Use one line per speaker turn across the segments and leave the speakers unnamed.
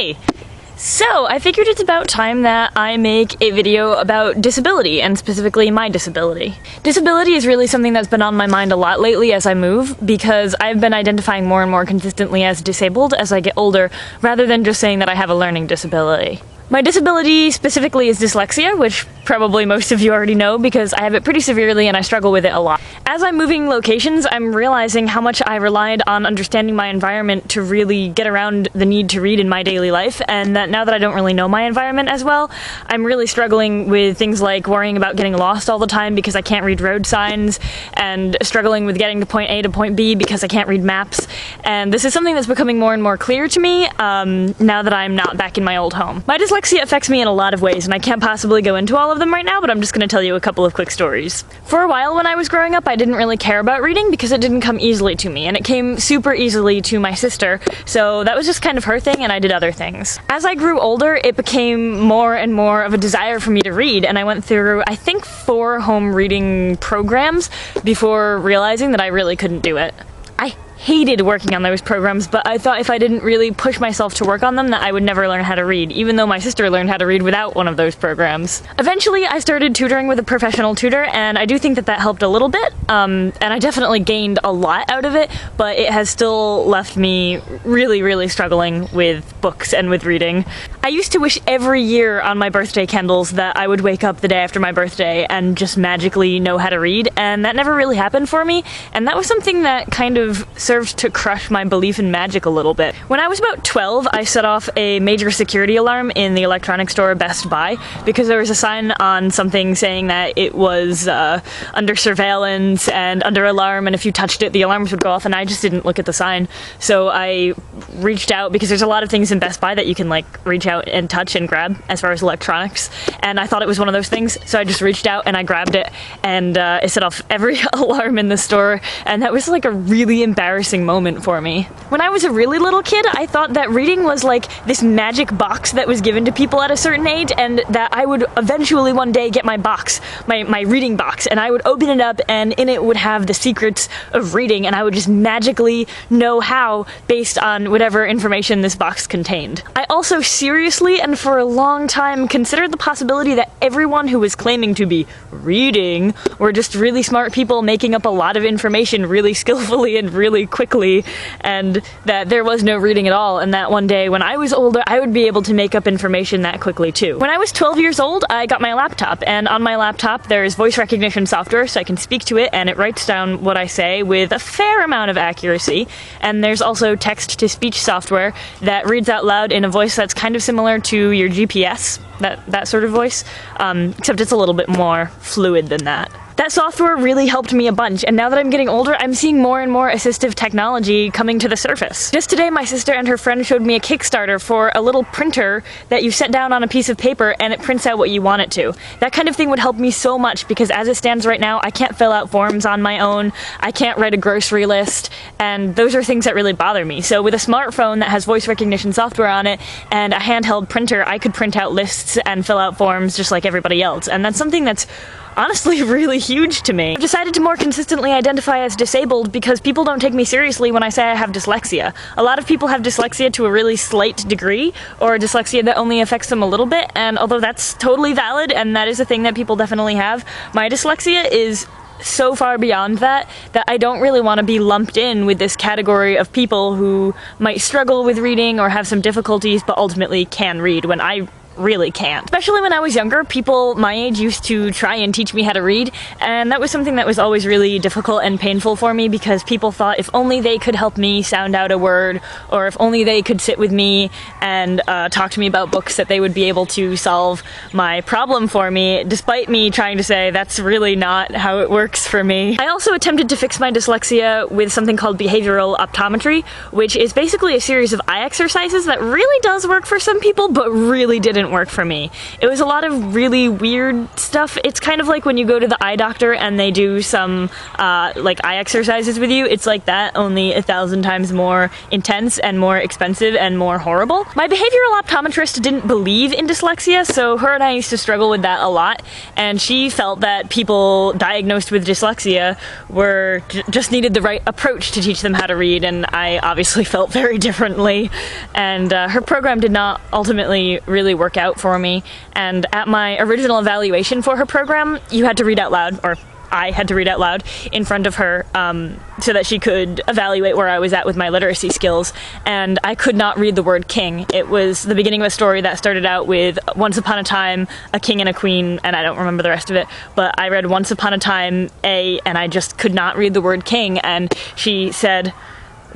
Hey! So, I figured it's about time that I make a video about disability, and specifically my disability. Disability is really something that's been on my mind a lot lately as I move, because I've been identifying more and more consistently as disabled as I get older, rather than just saying that I have a learning disability. My disability specifically is dyslexia, which probably most of you already know because I have it pretty severely and I struggle with it a lot. As I'm moving locations, I'm realizing how much I relied on understanding my environment to really get around the need to read in my daily life, and that now that I don't really know my environment as well, I'm really struggling with things like worrying about getting lost all the time because I can't read road signs, and struggling with getting to point A to point B because I can't read maps. And this is something that's becoming more and more clear to me now that I'm not back in my old home. My dyslexia affects me in a lot of ways, and I can't possibly go into all of them right now, but I'm just going to tell you a couple of quick stories. For a while when I was growing up, I didn't really care about reading because it didn't come easily to me, and it came super easily to my sister, so that was just kind of her thing and I did other things. As I grew older, it became more and more of a desire for me to read, and I went through, I think, 4 home reading programs before realizing that I really couldn't do it. I hated working on those programs, but I thought if I didn't really push myself to work on them that I would never learn how to read, even though my sister learned how to read without one of those programs. Eventually I started tutoring with a professional tutor, and I do think that that helped a little bit, and I definitely gained a lot out of it, but it has still left me really struggling with books and with reading. I used to wish every year on my birthday candles that I would wake up the day after my birthday and just magically know how to read, and that never really happened for me, and that was something that kind of served to crush my belief in magic a little bit. When I was about 12, I set off a major security alarm in the electronics store Best Buy because there was a sign on something saying that it was under surveillance and under alarm, and if you touched it the alarms would go off, and I just didn't look at the sign. So I reached out, because there's a lot of things in Best Buy that you can like reach out and touch and grab as far as electronics, and I thought it was one of those things, so I just reached out and I grabbed it, and it set off every alarm in the store, and that was like a really embarrassing moment for me. When I was a really little kid, I thought that reading was like this magic box that was given to people at a certain age, and that I would eventually one day get my box, my reading box, and I would open it up and in it would have the secrets of reading, and I would just magically know how based on whatever information this box contained. I also seriously and for a long time considered the possibility that everyone who was claiming to be reading were just really smart people making up a lot of information really skillfully and really quickly, and that there was no reading at all, and that one day when I was older I would be able to make up information that quickly too. When I was 12 years old, I got my laptop, and on my laptop there's voice recognition software, so I can speak to it and it writes down what I say with a fair amount of accuracy, and there's also text-to-speech software that reads out loud in a voice that's kind of similar to your GPS, that sort of voice, except it's a little bit more fluid than that. That software really helped me a bunch, and now that I'm getting older, I'm seeing more and more assistive technology coming to the surface. Just today, my sister and her friend showed me a Kickstarter for a little printer that you set down on a piece of paper and it prints out what you want it to. That kind of thing would help me so much, because as it stands right now, I can't fill out forms on my own, I can't write a grocery list, and those are things that really bother me. So with a smartphone that has voice recognition software on it and a handheld printer, I could print out lists and fill out forms just like everybody else, and that's something that's honestly really huge to me. I've decided to more consistently identify as disabled because people don't take me seriously when I say I have dyslexia. A lot of people have dyslexia to a really slight degree, or dyslexia that only affects them a little bit, and although that's totally valid and that is a thing that people definitely have, my dyslexia is so far beyond that I don't really want to be lumped in with this category of people who might struggle with reading or have some difficulties but ultimately can read, when I really can't. Especially when I was younger, people my age used to try and teach me how to read, and that was something that was always really difficult and painful for me, because people thought if only they could help me sound out a word, or if only they could sit with me and talk to me about books, that they would be able to solve my problem for me, despite me trying to say that's really not how it works for me. I also attempted to fix my dyslexia with something called behavioral optometry, which is basically a series of eye exercises that really does work for some people, but really didn't didn't work for me. It was a lot of really weird stuff. It's kind of like when you go to the eye doctor and they do some like eye exercises with you. It's like that, only 1,000 times more intense and more expensive and more horrible. My behavioral optometrist didn't believe in dyslexia, so her and I used to struggle with that a lot, and she felt that people diagnosed with dyslexia were just needed the right approach to teach them how to read, and I obviously felt very differently, and her program did not ultimately really work out for me. And at my original evaluation for her program, you had to read out loud, or I had to read out loud in front of her so that she could evaluate where I was at with my literacy skills, and I could not read the word king. It was the beginning of a story that started out with once upon a time, a king and a queen, and I don't remember the rest of it, but I read once upon a time and I just could not read the word king, and she said,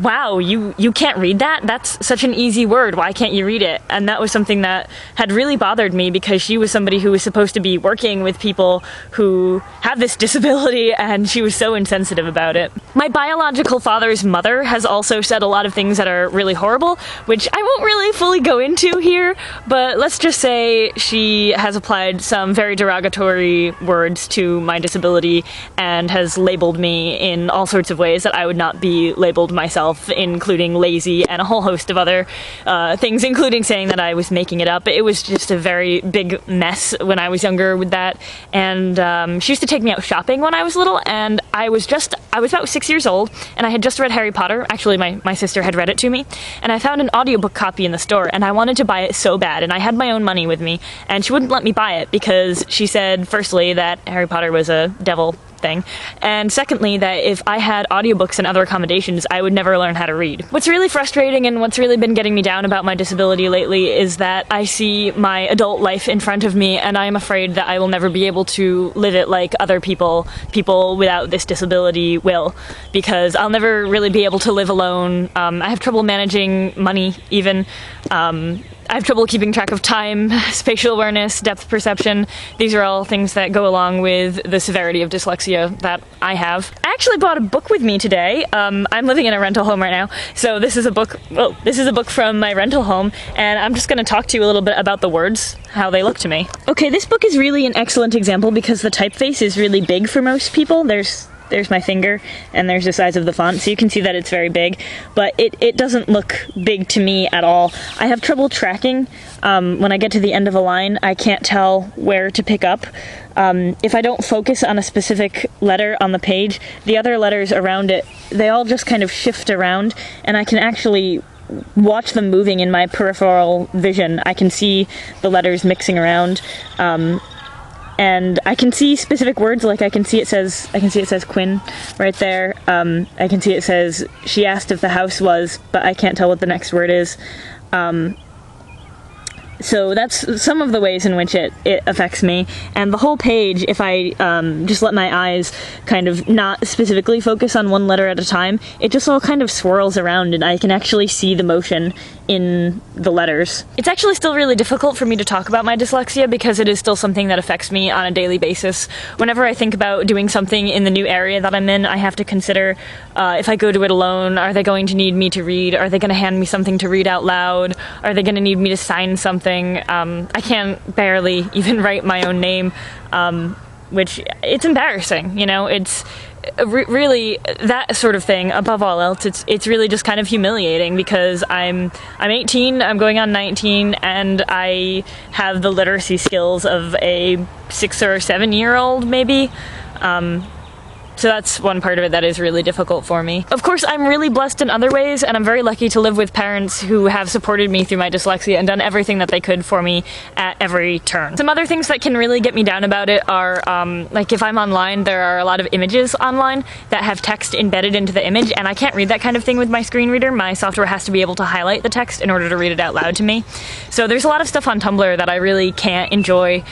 "Wow, you can't read that? That's such an easy word. Why can't you read it?" And that was something that had really bothered me, because she was somebody who was supposed to be working with people who have this disability, and she was so insensitive about it. My biological father's mother has also said a lot of things that are really horrible, which I won't really fully go into here, but let's just say she has applied some very derogatory words to my disability and has labeled me in all sorts of ways that I would not be labeled myself, including lazy and a whole host of other things, including saying that I was making it up. It was just a very big mess when I was younger with that, and she used to take me out shopping when I was little, and I was about 6 years old, and I had just read Harry Potter. Actually, my sister had read it to me, and I found an audiobook copy in the store, and I wanted to buy it so bad, and I had my own money with me, and she wouldn't let me buy it because she said, firstly, that Harry Potter was a devil thing, and secondly, that if I had audiobooks and other accommodations, I would never learn how to read. What's really frustrating and what's really been getting me down about my disability lately is that I see my adult life in front of me, and I am afraid that I will never be able to live it like other people without this disability will, because I'll never really be able to live alone. I have trouble managing money, even. I have trouble keeping track of time, spatial awareness, depth perception. These are all things that go along with the severity of dyslexia that I have. I actually bought a book with me today. I'm living in a rental home right now, so this is a book from my rental home, and I'm just going to talk to you a little bit about the words, how they look to me. Okay, this book is really an excellent example because the typeface is really big for most people. There's my finger, and there's the size of the font, so you can see that it's very big, but it doesn't look big to me at all. I have trouble tracking. When I get to the end of a line, I can't tell where to pick up. If I don't focus on a specific letter on the page, the other letters around it, they all just kind of shift around, and I can actually watch them moving in my peripheral vision. I can see the letters mixing around. And I can see specific words, like I can see it says Quinn right there. I can see it says, she asked if the house was, but I can't tell what the next word is. So that's some of the ways in which it affects me. And the whole page, if I just let my eyes kind of not specifically focus on one letter at a time, it just all kind of swirls around, and I can actually see the motion in the letters. It's actually still really difficult for me to talk about my dyslexia because it is still something that affects me on a daily basis. Whenever I think about doing something in the new area that I'm in, I have to consider if I go to it alone, are they going to need me to read? Are they going to hand me something to read out loud? Are they going to need me to sign something? I can barely even write my own name, which it's embarrassing, you know. It's really that sort of thing. Above all else, it's really just kind of humiliating because I'm 18, I'm going on 19, and I have the literacy skills of a 6 or 7 year old maybe. So that's one part of it that is really difficult for me. Of course, I'm really blessed in other ways, and I'm very lucky to live with parents who have supported me through my dyslexia and done everything that they could for me at every turn. Some other things that can really get me down about it are, like if I'm online, there are a lot of images online that have text embedded into the image, and I can't read that kind of thing with my screen reader. My software has to be able to highlight the text in order to read it out loud to me. So there's a lot of stuff on Tumblr that I really can't enjoy.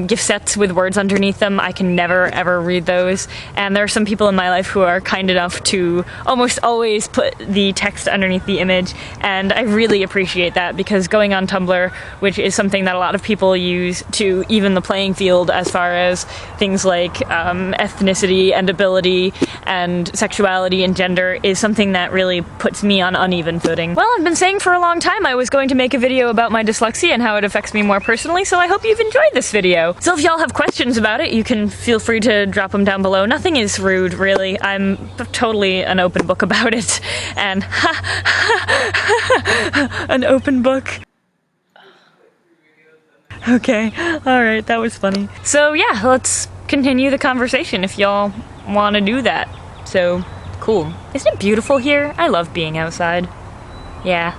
Gift sets with words underneath them, I can never ever read those. And there are some people in my life who are kind enough to almost always put the text underneath the image, and I really appreciate that because going on Tumblr, which is something that a lot of people use to even the playing field as far as things like ethnicity and ability and sexuality and gender is something that really puts me on uneven footing. Well, I've been saying for a long time I was going to make a video about my dyslexia and how it affects me more personally, so I hope you've enjoyed this video. So if y'all have questions about it, you can feel free to drop them down below. Nothing is rude, really. I'm totally an open book about it, and an open book. Okay, alright, that was funny. So yeah, let's continue the conversation if y'all want to do that. So, cool. Isn't it beautiful here? I love being outside. Yeah.